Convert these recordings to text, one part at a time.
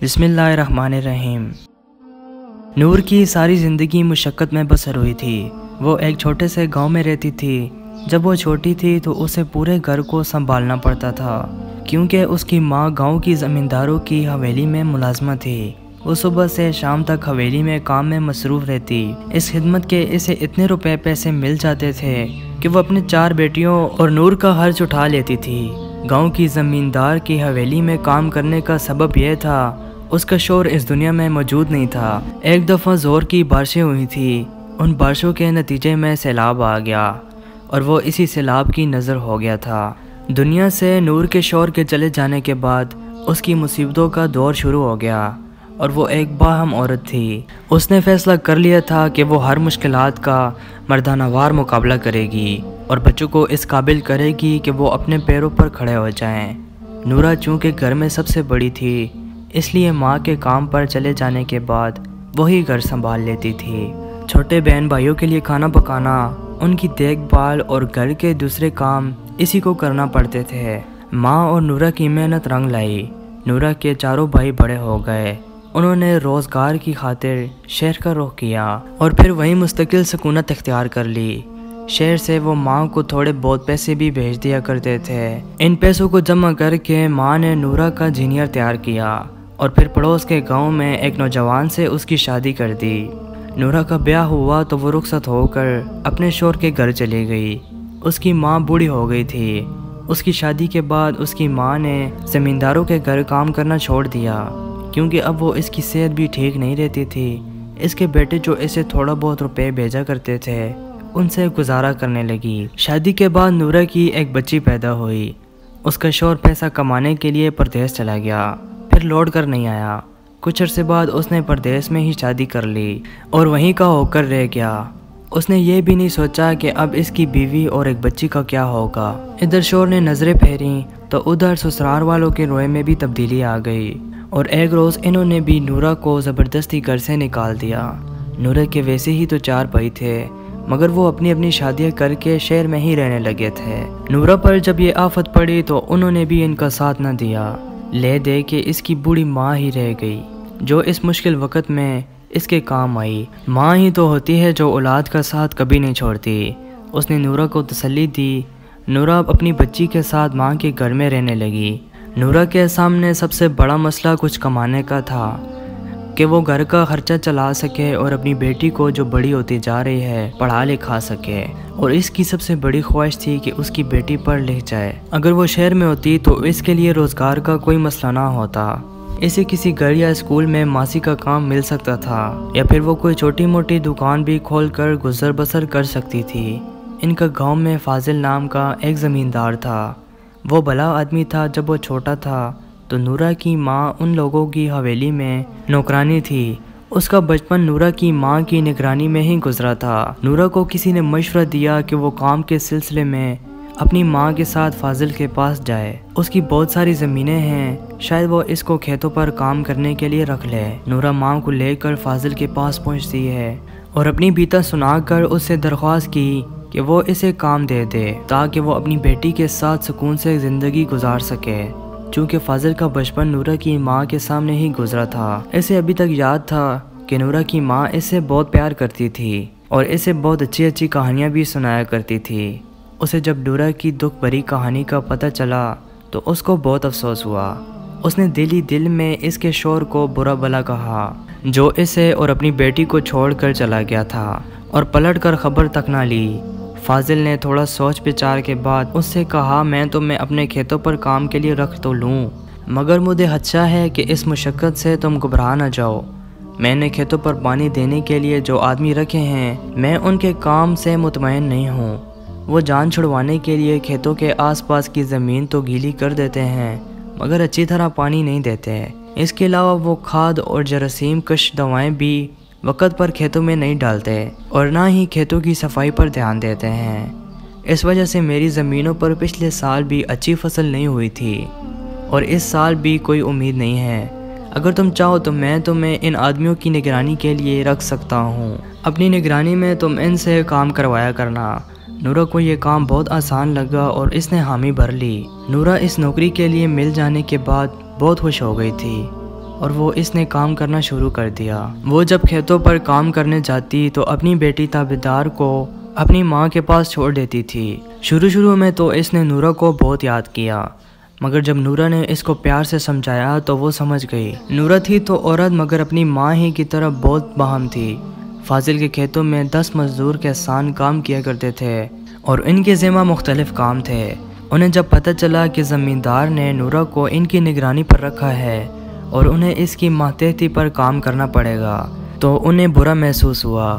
بسم اللہ الرحمن الرحیم۔ نور کی ساری زندگی مشقت میں بسر ہوئی تھی۔ وہ ایک چھوٹے سے گاؤں میں رہتی تھی۔ جب وہ چھوٹی تھی تو اسے پورے گھر کو سنبھالنا پڑتا تھا، کیونکہ اس کی ماں گاؤں کی زمینداروں کی حویلی میں ملازمت تھی۔ وہ صبح سے شام تک حویلی میں کام میں مصروف رہتی۔ اس خدمت کے اسے اتنے روپے پیسے مل جاتے تھے کہ وہ اپنے 4 بیٹیوں اور نور کا خرچ اٹھا لیتی تھی۔ گاؤں کی زمیندار کی حویلی میں کام کرنے کا سبب یہ تھا اس کا شوہر اس دنیا میں موجود نہیں تھا۔ ایک دفعہ زور کی بارشیں ہوئی تھی۔ ان بارشوں کے نتیجے میں سیلاب آ گیا اور وہ اسی سیلاب کی نظر ہو گیا تھا۔ دنیا سے نور کے شوہر کے چلے جانے کے بعد اس کی مصیبتوں کا دور شروع ہو گیا اور وہ ایک باہم عورت تھی۔ اس نے فیصلہ کر لیا تھا کہ وہ ہر مشکلات کا مردانہ وار مقابلہ کرے گی اور بچوں کو اس قابل کرے گی کہ وہ اپنے پیروں پر کھڑے ہو جائیں۔ نورا چونکہ گھر میں سب سے بڑی تھی، اس لیے ماں کے کام پر چلے جانے کے بعد وہی گھر سنبھال لیتی تھی۔ چھوٹے بہن بھائیوں کے لیے کھانا پکانا، ان کی دیکھ بھال اور گھر کے دوسرے کام اسی کو کرنا پڑتے تھے۔ ماں اور نورا کی محنت رنگ لائی۔ نورا کے 4 بھائی بڑے ہو گئے۔ انہوں نے روزگار کی خاطر شہر کا رخ کیا اور پھر وہیں مستقل سکونت اختیار کر لی۔ شہر سے وہ ماں کو تھوڑے بہت پیسے بھی بھیج دیا کرتے تھے۔ ان پیسوں کو جمع کر کے ماں نے نورا کا جینیئر تیار کیا اور پھر پڑوس کے گاؤں میں ایک نوجوان سے اس کی شادی کر دی۔ نورا کا بیاہ ہوا تو وہ رخصت ہو کر اپنے شوہر کے گھر چلی گئی۔ اس کی ماں بوڑھی ہو گئی تھی۔ اس کی شادی کے بعد اس کی ماں نے زمینداروں کے گھر کام کرنا چھوڑ دیا، کیونکہ اب وہ اس کی صحت بھی ٹھیک نہیں رہتی تھی۔ اس کے بیٹے جو اسے تھوڑا بہت روپے بھیجا کرتے تھے ان سے گزارا کرنے لگی۔ شادی کے بعد نورا کی ایک بچی پیدا ہوئی۔ اس کا شوہر پیسہ کمانے کے لیے پردیس چلا گیا، پھر لوٹ کر نہیں آیا۔ کچھ عرصے بعد اس نے پردیس میں ہی شادی کر لی اور وہیں کا ہو کر رہ گیا۔ اس نے یہ بھی نہیں سوچا کہ اب اس کی بیوی اور ایک بچی کا کیا ہوگا۔ ادھر شوہر نے نظریں پھیریں تو ادھر سسرال والوں کے رویے میں بھی تبدیلی آ گئی اور ایک روز انہوں نے بھی نورا کو زبردستی گھر سے نکال دیا۔ نورا کے ویسے ہی تو 4 بھائی تھے، مگر وہ اپنی اپنی شادیاں کر کے شہر میں ہی رہنے لگے تھے۔ نورا پر جب یہ آفت پڑی تو انہوں نے بھی ان کا ساتھ نہ دیا، لے دے کے اس کی بوڑھی ماں ہی رہ گئی، جو اس مشکل وقت میں اس کے کام آئی۔ ماں ہی تو ہوتی ہے جو اولاد کا ساتھ کبھی نہیں چھوڑتی۔ اس نے نورا کو تسلی دی۔ نورا اپنی بچی کے ساتھ ماں کے گھر میں رہنے لگی۔ نورا کے سامنے سب سے بڑا مسئلہ کچھ کمانے کا تھا کہ وہ گھر کا خرچہ چلا سکے اور اپنی بیٹی کو جو بڑی ہوتی جا رہی ہے پڑھا لکھا سکے، اور اس کی سب سے بڑی خواہش تھی کہ اس کی بیٹی پڑھ لکھ جائے۔ اگر وہ شہر میں ہوتی تو اس کے لیے روزگار کا کوئی مسئلہ نہ ہوتا۔ اسے کسی گھر یا اسکول میں ماسی کا کام مل سکتا تھا، یا پھر وہ کوئی چھوٹی موٹی دکان بھی کھول کر گزر بسر کر سکتی تھی۔ ان کا گاؤں میں فاضل نام کا ایک زمیندار تھا۔ وہ بھلا آدمی تھا۔ جب وہ چھوٹا تھا تو نورا کی ماں ان لوگوں کی حویلی میں نوکرانی تھی۔ اس کا بچپن نورا کی ماں کی نگرانی میں ہی گزرا تھا۔ نورا کو کسی نے مشورہ دیا کہ وہ کام کے سلسلے میں اپنی ماں کے ساتھ فاضل کے پاس جائے۔ اس کی بہت ساری زمینیں ہیں، شاید وہ اس کو کھیتوں پر کام کرنے کے لیے رکھ لے۔ نورا ماں کو لے کر فاضل کے پاس پہنچتی ہے اور اپنی بیتا سنا کر اس سے درخواست کی کہ وہ اسے کام دے دے تاکہ وہ اپنی بیٹی کے ساتھ سکون سے زندگی گزار سکے۔ چونکہ فاضل کا بچپن نورا کی ماں کے سامنے ہی گزرا تھا، اسے ابھی تک یاد تھا کہ نورا کی ماں اس سے بہت پیار کرتی تھی اور اسے بہت اچھی اچھی کہانیاں بھی سنایا کرتی تھی۔ اسے جب نورا کی دکھ بھری کہانی کا پتہ چلا تو اس کو بہت افسوس ہوا۔ اس نے دل ہی دل میں اس کے شوہر کو برا بھلا کہا، جو اسے اور اپنی بیٹی کو چھوڑ کر چلا گیا تھا، اور پلٹ کر خبر تک نہ لی۔ فاضل نے تھوڑا سوچ بچار کے بعد اس سے کہا، میں تمہیں اپنے کھیتوں پر کام کے لیے رکھ تو لوں، مگر مجھے خدشہ ہے کہ اس مشقت سے تم گھبرا نہ جاؤ۔ میں نے کھیتوں پر پانی دینے کے لیے جو آدمی رکھے ہیں، میں ان کے کام سے مطمئن نہیں ہوں۔ وہ جان چھڑوانے کے لیے کھیتوں کے آس پاس کی زمین تو گیلی کر دیتے ہیں، مگر اچھی طرح پانی نہیں دیتے۔ اس کے علاوہ وہ کھاد اور جراثیم کش دوائیں بھی وقت پر کھیتوں میں نہیں ڈالتے اور نہ ہی کھیتوں کی صفائی پر دھیان دیتے ہیں۔ اس وجہ سے میری زمینوں پر پچھلے سال بھی اچھی فصل نہیں ہوئی تھی اور اس سال بھی کوئی امید نہیں ہے۔ اگر تم چاہو تو میں تمہیں ان آدمیوں کی نگرانی کے لیے رکھ سکتا ہوں۔ اپنی نگرانی میں تم ان سے کام کروایا کرنا۔ نورا کو یہ کام بہت آسان لگا اور اس نے حامی بھر لی۔ نورا اس نوکری کے لیے مل جانے کے بعد بہت خوش ہو گئی تھی۔ اور وہ اس نے کام کرنا شروع کر دیا۔ وہ جب کھیتوں پر کام کرنے جاتی تو اپنی بیٹی تابعدار کو اپنی ماں کے پاس چھوڑ دیتی تھی۔ شروع میں تو اس نے نورہ کو بہت یاد کیا، مگر جب نورہ نے اس کو پیار سے سمجھایا تو وہ سمجھ گئی۔ نورہ تھی تو عورت مگر اپنی ماں ہی کی طرح بہت باہم تھی۔ فاضل کے کھیتوں میں 10 مزدور کے سان کام کیا کرتے تھے اور ان کے ذمہ مختلف کام تھے۔ انہیں جب پتہ چلا کہ زمیندار نے نورہ کو ان کی نگرانی پر رکھا ہے اور انہیں اس کی ماتحتی پر کام کرنا پڑے گا تو انہیں برا محسوس ہوا۔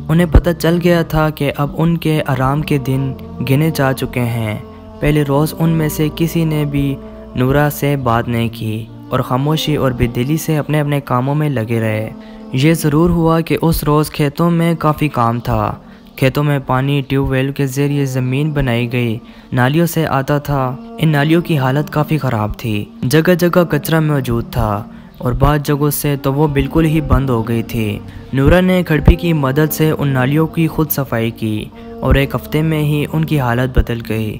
انہیں پتہ چل گیا تھا کہ اب ان کے آرام کے دن گنے جا چکے ہیں۔ پہلے روز ان میں سے کسی نے بھی نورہ سے بات نہیں کی اور خاموشی اور بے دلی سے اپنے اپنے کاموں میں لگے رہے۔ یہ ضرور ہوا کہ اس روز کھیتوں میں کافی کام تھا۔ کھیتوں میں پانی ٹیوب ویل کے ذریعے زمین بنائی گئی نالیوں سے آتا تھا۔ ان نالیوں کی حالت کافی خراب تھی، جگہ جگہ کچرا موجود تھا اور بعض جگہوں سے تو وہ بالکل ہی بند ہو گئی تھی۔ نورہ نے کھڑپی کی مدد سے ان نالیوں کی خود صفائی کی اور ایک ہفتے میں ہی ان کی حالت بدل گئی۔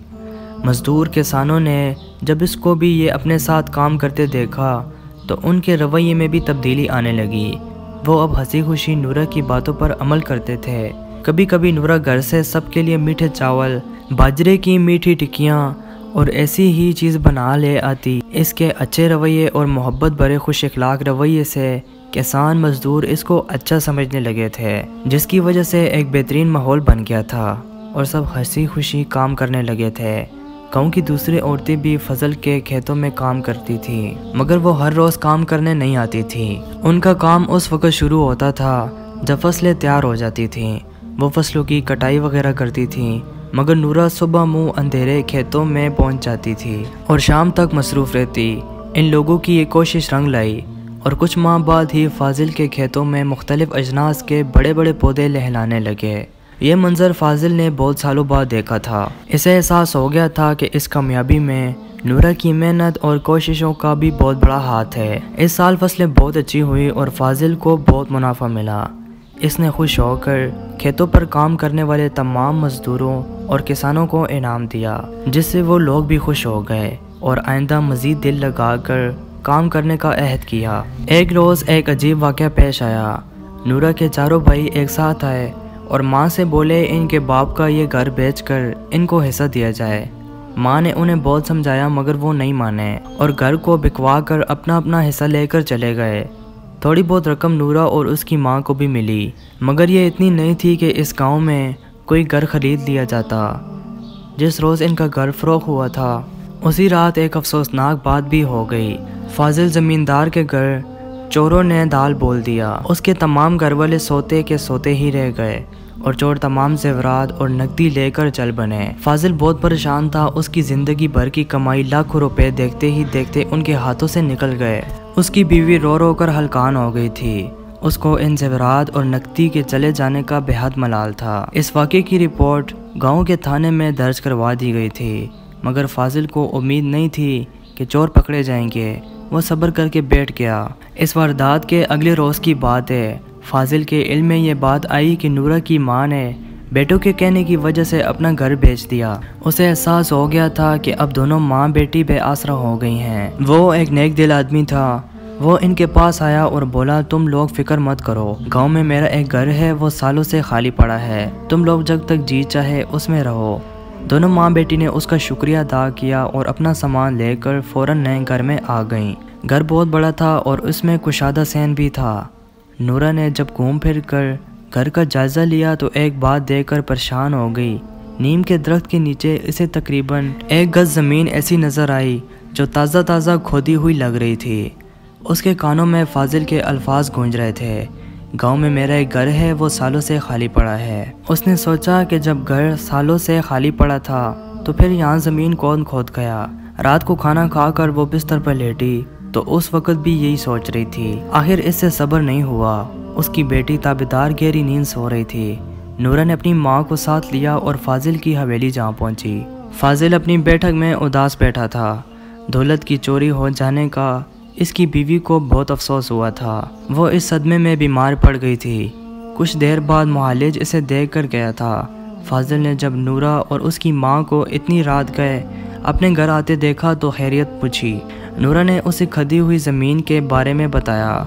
مزدور کسانوں نے جب اس کو بھی یہ اپنے ساتھ کام کرتے دیکھا تو ان کے رویے میں بھی تبدیلی آنے لگی۔ وہ اب ہنسی خوشی نورہ کی باتوں پر عمل کرتے تھے۔ کبھی کبھی نورہ گھر سے سب کے لیے میٹھے چاول، باجرے کی میٹھی ٹکیاں اور ایسی ہی چیز بنا لے آتی۔ اس کے اچھے رویے اور محبت بھرے خوش اخلاق رویے سے کسان مزدور اس کو اچھا سمجھنے لگے تھے، جس کی وجہ سے ایک بہترین ماحول بن گیا تھا اور سب ہنسی خوشی کام کرنے لگے تھے۔ گاؤں کی دوسری عورتیں بھی فضل کے کھیتوں میں کام کرتی تھیں، مگر وہ ہر روز کام کرنے نہیں آتی تھیں۔ ان کا کام اس وقت شروع ہوتا تھا جب فصلیں تیار ہو جاتی تھیں۔ وہ فصلوں کی کٹائی وغیرہ کرتی تھیں، مگر نورہ صبح منہ اندھیرے کھیتوں میں پہنچ جاتی تھی اور شام تک مصروف رہتی۔ ان لوگوں کی یہ کوشش رنگ لائی اور کچھ ماہ بعد ہی فاضل کے کھیتوں میں مختلف اجناس کے بڑے بڑے پودے لہلانے لگے۔ یہ منظر فاضل نے بہت سالوں بعد دیکھا تھا۔ اسے احساس ہو گیا تھا کہ اس کامیابی میں نورہ کی محنت اور کوششوں کا بھی بہت بڑا ہاتھ ہے۔ اس سال فصلیں بہت اچھی ہوئی اور فاضل کو بہت منافع ملا۔ اس نے خوش ہو کر کھیتوں پر کام کرنے والے تمام مزدوروں اور کسانوں کو انعام دیا، جس سے وہ لوگ بھی خوش ہو گئے اور آئندہ مزید دل لگا کر کام کرنے کا عہد کیا۔ ایک روز ایک عجیب واقعہ پیش آیا۔ نورہ کے چاروں بھائی ایک ساتھ آئے اور ماں سے بولے ان کے باپ کا یہ گھر بیچ کر ان کو حصہ دیا جائے۔ ماں نے انہیں بہت سمجھایا مگر وہ نہیں مانے اور گھر کو بکوا کر اپنا اپنا حصہ لے کر چلے گئے۔ تھوڑی بہت رقم نورہ اور اس کی ماں کو بھی ملی، مگر یہ اتنی نہیں تھی کہ اس گاؤں میں کوئی گھر خرید لیا جاتا۔ جس روز ان کا گھر فروخت ہوا تھا اسی رات ایک افسوسناک بات بھی ہو گئی۔ فاضل زمیندار کے گھر چوروں نے دال بول دیا۔ اس کے تمام گھر والے سوتے کے سوتے ہی رہ گئے اور چور تمام زیورات اور نقدی لے کر چل بنے۔ فاضل بہت پریشان تھا۔ اس کی زندگی بھر کی کمائی لاکھوں روپے دیکھتے ہی دیکھتے ان کے ہاتھوں سے نکل گئے۔ اس کی بیوی رو رو کر ہلکان ہو گئی تھی۔ اس کو ان زیورات اور نقدی کے چلے جانے کا بے حد ملال تھا۔ اس واقعے کی رپورٹ گاؤں کے تھانے میں درج کروا دی گئی تھی، مگر فاضل کو امید نہیں تھی کہ چور پکڑے جائیں گے۔ وہ صبر کر کے بیٹھ گیا۔ اس واردات کے اگلے روز کی بات ہے۔ فاضل کے علم میں یہ بات آئی کہ نورہ کی ماں نے بیٹوں کے کہنے کی وجہ سے اپنا گھر بیچ دیا۔ اسے احساس ہو گیا تھا کہ اب دونوں ماں بیٹی بے آسرا ہو گئی ہیں۔ وہ ایک نیک دل آدمی تھا۔ وہ ان کے پاس آیا اور بولا تم لوگ فکر مت کرو، گاؤں میں میرا ایک گھر ہے، وہ سالوں سے خالی پڑا ہے، تم لوگ جب تک جی چاہے اس میں رہو۔ دونوں ماں بیٹی نے اس کا شکریہ ادا کیا اور اپنا سامان لے کر فوراً نئے گھر میں آ گئیں۔ گھر بہت بڑا تھا اور اس میں کشادہ صحن بھی تھا۔ نورہ نے جب گھوم پھر کر گھر کا جائزہ لیا تو ایک بات دیکھ کر پریشان ہو گئی۔ نیم کے درخت کے نیچے اسے تقریباً 1 گز زمین ایسی نظر آئی جو تازہ تازہ کھودی ہوئی لگ رہی تھی۔ اس کے کانوں میں فاضل کے الفاظ گونج رہے تھے، گاؤں میں میرا ایک گھر ہے، وہ سالوں سے خالی پڑا ہے۔ اس نے سوچا کہ جب گھر سالوں سے خالی پڑا تھا تو پھر یہاں زمین کون کھود گیا۔ رات کو کھانا کھا کر وہ بستر پر لیٹی تو اس وقت بھی یہی سوچ رہی تھی۔ آخر اس سے صبر نہیں ہوا۔ اس کی بیٹی تابعدار گہری نیند سو رہی تھی۔ نورہ نے اپنی ماں کو ساتھ لیا اور فاضل کی حویلی جا پہنچی۔ فاضل اپنی بیٹھک میں اداس بیٹھا تھا۔ دولت کی چوری ہو جانے کا اس کی بیوی کو بہت افسوس ہوا تھا۔ وہ اس صدمے میں بیمار پڑ گئی تھی۔ کچھ دیر بعد معالج اسے دیکھ کر گیا تھا۔ فاضل نے جب نورہ اور اس کی ماں کو اتنی رات گئے اپنے گھر آتے دیکھا تو خیریت پوچھی۔ نورا نے اسے کھدی ہوئی زمین کے بارے میں بتایا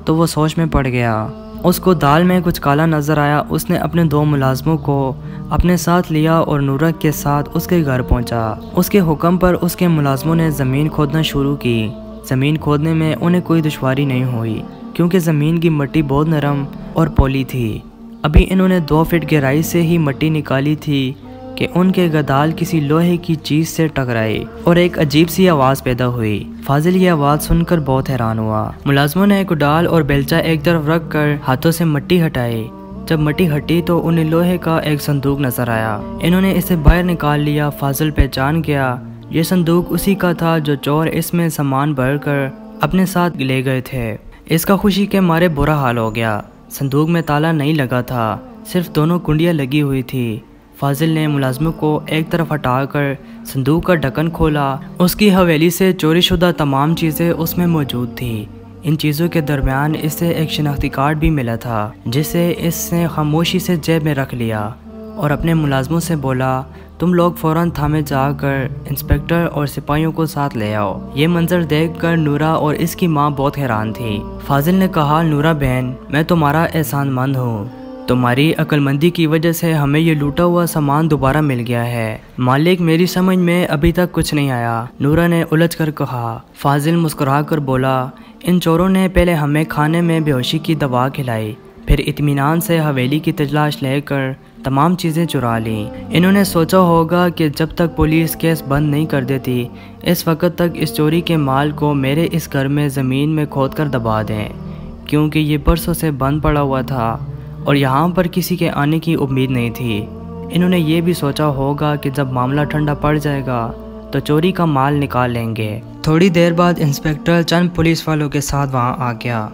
تو وہ سوچ میں پڑ گیا۔ اس کو دال میں کچھ کالا نظر آیا۔ اس نے اپنے 2 ملازموں کو اپنے ساتھ لیا اور نورا کے ساتھ اس کے گھر پہنچا۔ اس کے حکم پر اس کے ملازموں نے زمین کھودنا شروع کی۔ زمین کھودنے میں انہیں کوئی دشواری نہیں ہوئی کیونکہ زمین کی مٹی بہت نرم اور پولی تھی۔ ابھی انہوں نے 2 فٹ گہرائی سے ہی مٹی نکالی تھی کہ ان کے گدال کسی لوہے کی چیز سے ٹکرائی اور ایک عجیب سی آواز پیدا ہوئی۔ فاضل یہ آواز سن کر بہت حیران ہوا۔ ملازموں نے کڈال اور بیلچہ ایک طرف رکھ کر ہاتھوں سے مٹی ہٹائی۔ جب مٹی ہٹی تو انہیں لوہے کا ایک صندوق نظر آیا۔ انہوں نے اسے باہر نکال لیا۔ فاضل پہچان گیا یہ صندوق اسی کا تھا جو چور اس میں سامان بھر کر اپنے ساتھ لے گئے تھے۔ اس کا خوشی کے مارے برا حال ہو گیا۔ صندوق میں تالا نہیں لگا تھا، صرف 2 کنڈیاں لگی ہوئی تھی۔ فاضل نے ملازموں کو ایک طرف ہٹا کر صندوق کا ڈھکن کھولا۔ اس کی حویلی سے چوری شدہ تمام چیزیں اس میں موجود تھیں۔ ان چیزوں کے درمیان اسے ایک شناختی کارڈ بھی ملا تھا جسے اس نے خاموشی سے جیب میں رکھ لیا اور اپنے ملازموں سے بولا، تم لوگ فوراً تھامے جا کر انسپکٹر اور سپاہیوں کو ساتھ لے آؤ۔ یہ منظر دیکھ کر نورا اور اس کی ماں بہت حیران تھی۔ فاضل نے کہا، نورا بہن، میں تمہارا احسان مند ہوں۔ تمہاری عقل مندی کی وجہ سے ہمیں یہ لوٹا ہوا سامان دوبارہ مل گیا ہے۔ مالک، میری سمجھ میں ابھی تک کچھ نہیں آیا، نورا نے الجھ کر کہا۔ فاضل مسکرا کر بولا، ان چوروں نے پہلے ہمیں کھانے میں بے ہوشی کی دوا کھلائی، پھر اطمینان سے حویلی کی تلاش لے کر تمام چیزیں چرا لیں۔ انہوں نے سوچا ہوگا کہ جب تک پولیس کیس بند نہیں کر دیتی اس وقت تک اس چوری کے مال کو میرے اس گھر میں زمین میں کھود کر دبا دیں، کیونکہ یہ برسوں سے بند پڑا ہوا تھا اور یہاں پر کسی کے آنے کی امید نہیں تھی۔ انہوں نے یہ بھی سوچا ہوگا کہ جب معاملہ ٹھنڈا پڑ جائے گا تو چوری کا مال نکال لیں گے۔ تھوڑی دیر بعد انسپکٹر چند پولیس والوں کے ساتھ وہاں آ گیا۔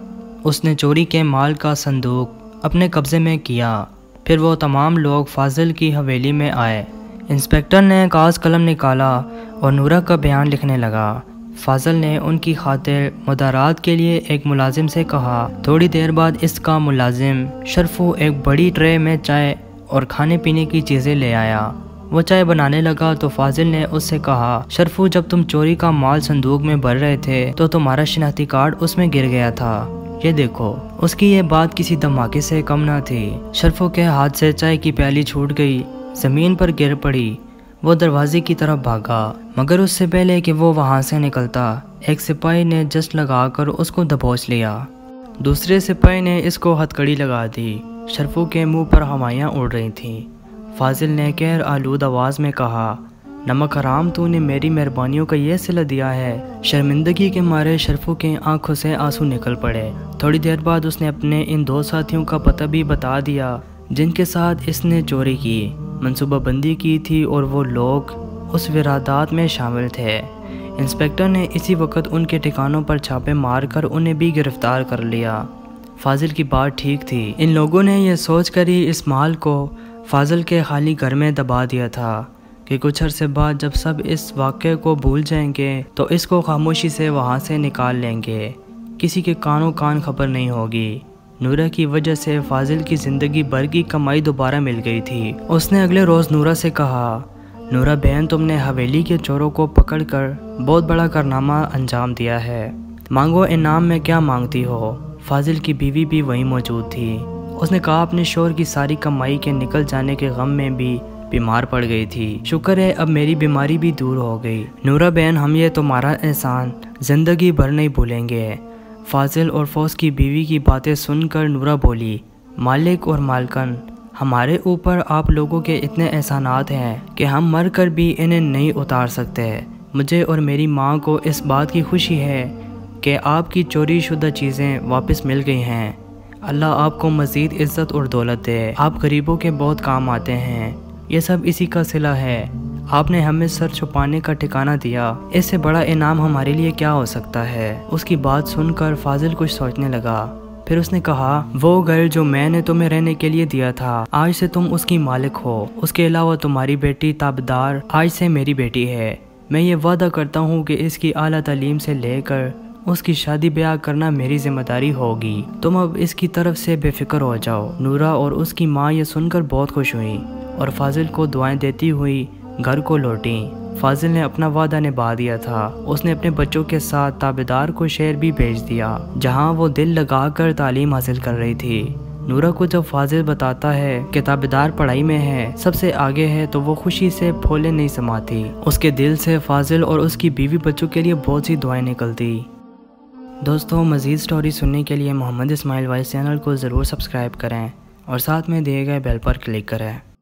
اس نے چوری کے مال کا صندوق اپنے قبضے میں کیا۔ پھر وہ تمام لوگ فاضل کی حویلی میں آئے۔ انسپکٹر نے کاغذ قلم نکالا اور نورا کا بیان لکھنے لگا۔ فاضل نے ان کی خاطر مدارات کے لیے ایک ملازم سے کہا۔ تھوڑی دیر بعد اس کا ملازم شرفو ایک بڑی ٹرے میں چائے اور کھانے پینے کی چیزیں لے آیا۔ وہ چائے بنانے لگا تو فاضل نے اس سے کہا، شرفو، جب تم چوری کا مال صندوق میں بھر رہے تھے تو تمہارا شناختی کارڈ اس میں گر گیا تھا، یہ دیکھو۔ اس کی یہ بات کسی دھماکے سے کم نہ تھی۔ شرفو کے ہاتھ سے چائے کی پیالی چھوٹ گئی، زمین پر گر پڑی۔ وہ دروازے کی طرف بھاگا، مگر اس سے پہلے کہ وہ وہاں سے نکلتا ایک سپاہی نے جسٹ لگا کر اس کو دبوچ لیا۔ دوسرے سپاہی نے اس کو ہتھکڑی لگا دی۔ شرفو کے منہ پر ہوائیاں اڑ رہی تھیں۔ فاضل نے قہر آلود آواز میں کہا، نمک حرام، تو نے میری مہربانیوں کا یہ صلہ دیا ہے۔ شرمندگی کے مارے شرفو کے آنکھوں سے آنسو نکل پڑے۔ تھوڑی دیر بعد اس نے اپنے ان 2 ساتھیوں کا پتہ بھی بتا دیا جن کے ساتھ اس نے چوری کی، منصوبہ بندی کی تھی، اور وہ لوگ اس واردات میں شامل تھے۔ انسپکٹر نے اسی وقت ان کے ٹھکانوں پر چھاپے مار کر انہیں بھی گرفتار کر لیا۔ فاضل کی بات ٹھیک تھی، ان لوگوں نے یہ سوچ کر ہی اس مال کو فاضل کے خالی گھر میں دبا دیا تھا کہ کچھ عرصے بعد جب سب اس واقعے کو بھول جائیں گے تو اس کو خاموشی سے وہاں سے نکال لیں گے، کسی کے کانوں کان خبر نہیں ہوگی۔ نورا کی وجہ سے فاضل کی زندگی بھر کی کمائی دوبارہ مل گئی تھی۔ اس نے اگلے روز نورا سے کہا، نورا بہن، تم نے حویلی کے چوروں کو پکڑ کر بہت بڑا کارنامہ انجام دیا ہے، مانگو، انعام میں کیا مانگتی ہو؟ فاضل کی بیوی بھی وہیں موجود تھی۔ اس نے کہا اپنے شوہر کی ساری کمائی کے نکل جانے کے غم میں بھی بیمار پڑ گئی تھی، شکر ہے اب میری بیماری بھی دور ہو گئی۔ نورا بہن، ہم یہ تمہارا احسان زندگی بھر نہیں بھولیں گے۔ فاضل اور فوز کی بیوی کی باتیں سن کر نورا بولی، مالک اور مالکن، ہمارے اوپر آپ لوگوں کے اتنے احسانات ہیں کہ ہم مر کر بھی انہیں نہیں اتار سکتے۔ مجھے اور میری ماں کو اس بات کی خوشی ہے کہ آپ کی چوری شدہ چیزیں واپس مل گئی ہیں۔ اللہ آپ کو مزید عزت اور دولت دے، آپ غریبوں کے بہت کام آتے ہیں، یہ سب اسی کا صلہ ہے۔ آپ نے ہمیں سر چھپانے کا ٹھکانہ دیا، اس سے بڑا انعام ہمارے لیے کیا ہو سکتا ہے؟ اس کی بات سن کر فاضل کچھ سوچنے لگا، پھر اس نے کہا، وہ گھر جو میں نے تمہیں رہنے کے لیے دیا تھا، آج سے تم اس کی مالک ہو۔ اس کے علاوہ تمہاری بیٹی تابدار آج سے میری بیٹی ہے۔ میں یہ وعدہ کرتا ہوں کہ اس کی اعلیٰ تعلیم سے لے کر اس کی شادی بیاہ کرنا میری ذمہ داری ہوگی۔ تم اب اس کی طرف سے بے فکر ہو جاؤ۔ نورا اور اس کی ماں یہ سن کر بہت خوش ہوئیں اور فاضل کو دعائیں دیتی ہوئی گھر کو لوٹیں۔ فاضل نے اپنا وعدہ نبھا دیا تھا۔ اس نے اپنے بچوں کے ساتھ تابعدار کو شہر بھی بھیج دیا جہاں وہ دل لگا کر تعلیم حاصل کر رہی تھی۔ نورہ کو جب فاضل بتاتا ہے کہ تابعدار پڑھائی میں ہے، سب سے آگے ہے، تو وہ خوشی سے پھولے نہیں سماتی۔ اس کے دل سے فاضل اور اس کی بیوی بچوں کے لیے بہت سی دعائیں نکلتی۔ دوستوں، مزید سٹوری سننے کے لیے محمد اسماعیل وائس چینل کو ضرور سبسکرائب کریں اور ساتھ میں دیے گئے بیل پر کلک کریں۔